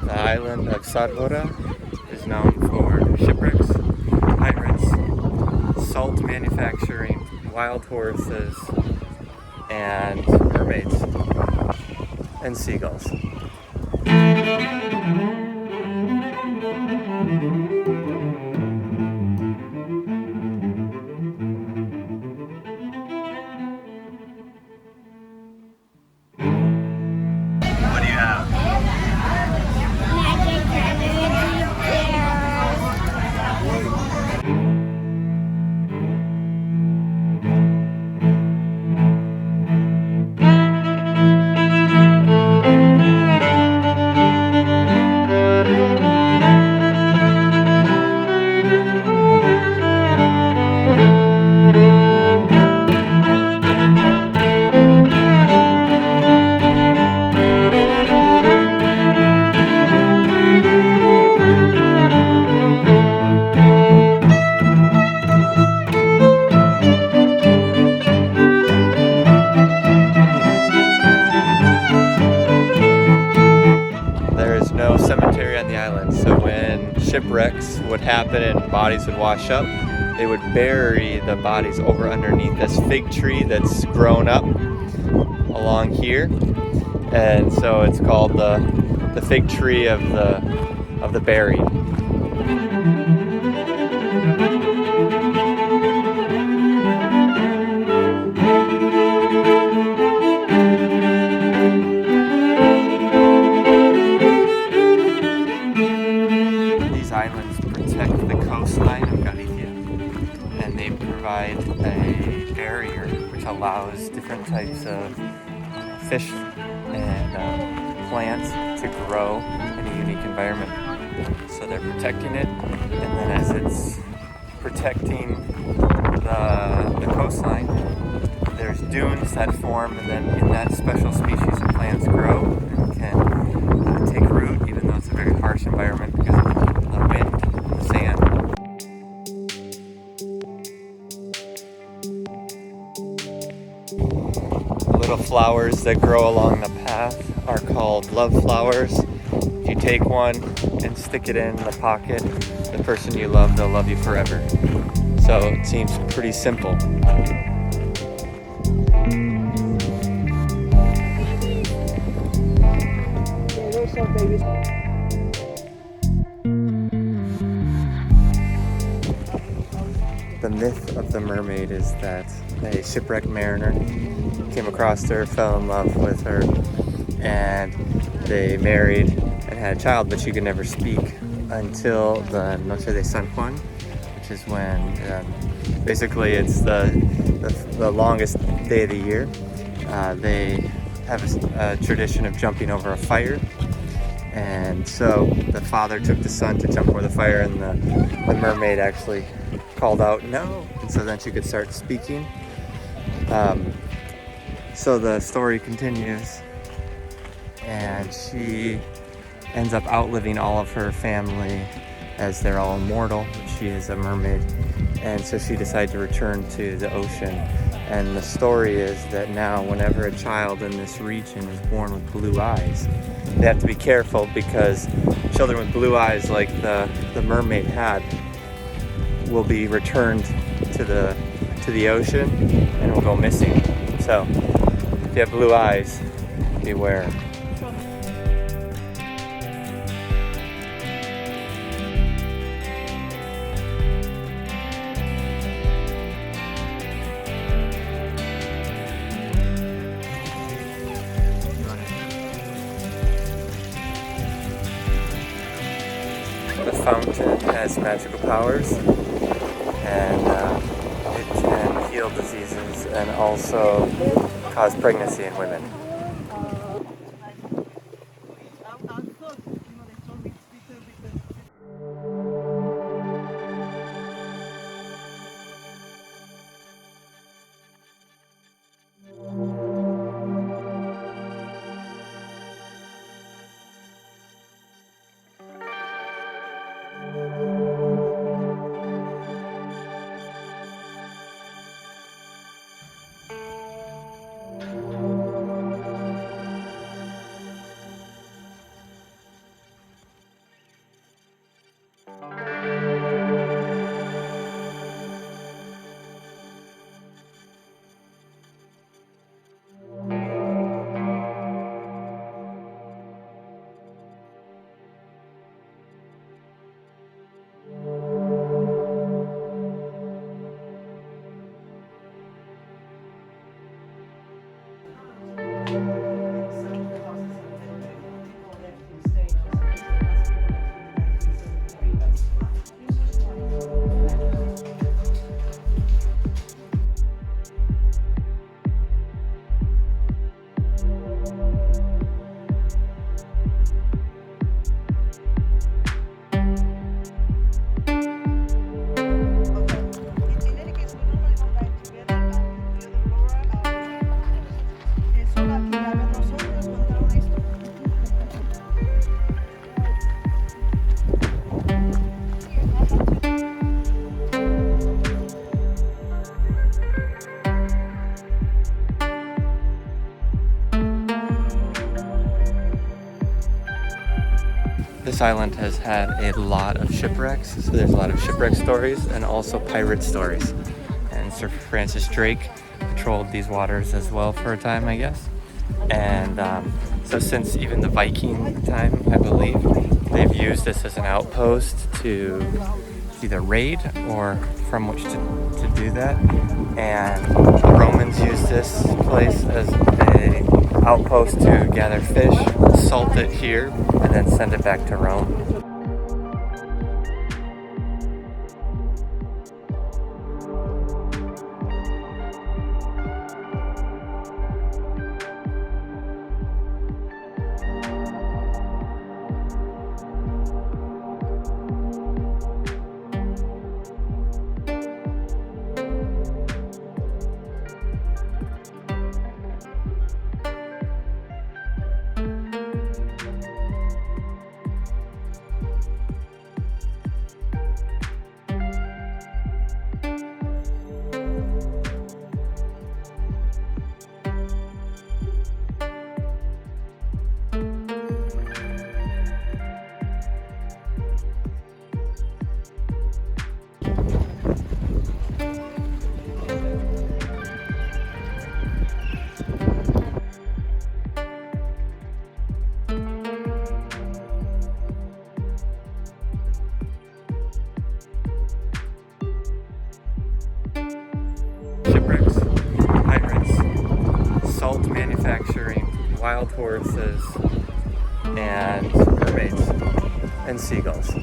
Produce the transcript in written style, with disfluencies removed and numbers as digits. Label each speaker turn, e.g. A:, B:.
A: The island of Sa is known for shipwrecks, pirates, salt manufacturing, wild horses, and mermaids, and seagulls. What do you have? There is no cemetery on the island, so when shipwrecks would happen and bodies would wash up, they would bury the bodies over underneath this fig tree that's grown up along here, and so it's called the fig tree of the buried. Islands protect the coastline of Galicia, and they provide a barrier which allows different types of fish and plants to grow in a unique environment. So they're protecting it, and then as it's protecting the coastline, there's dunes that form, and then in that special species of plants grow and can take root, even though it's a very harsh environment because of the wind and the sand. The little flowers that grow along the path are called love flowers. If you take one and stick it in the pocket, the person you love, they'll love you forever. So it seems pretty simple. The myth of the mermaid is that a shipwrecked mariner came across her, fell in love with her, and they married and had a child, but she could never speak until the Noche de San Juan, which is when basically it's the longest day of the year. They have a tradition of jumping over a fire, and so the father took the son to jump over the fire, and the mermaid actually called out no, and so then she could start speaking. So the story continues, and she ends up outliving all of her family as they're all immortal. She is a mermaid, and so she decided to return to the ocean. And the story is that now whenever a child in this region is born with blue eyes, they have to be careful because children with blue eyes like the mermaid had will be returned to the ocean and will go missing. So if you have blue eyes, beware. The fountain has magical powers, and it can heal diseases and also cause pregnancy in women. this island has had a lot of shipwrecks, so there's a lot of shipwreck stories and also pirate stories. And Sir Francis Drake patrolled these waters as well for a time, I guess. And so since even the Viking time, I believe, they've used this as an outpost to either raid or from which to do that. And the Romans used this place as a outpost to gather fish, salt it here, and then send it back to Rome. Shipwrecks, pirates, salt manufacturing, wild horses, and mermaids, and seagulls.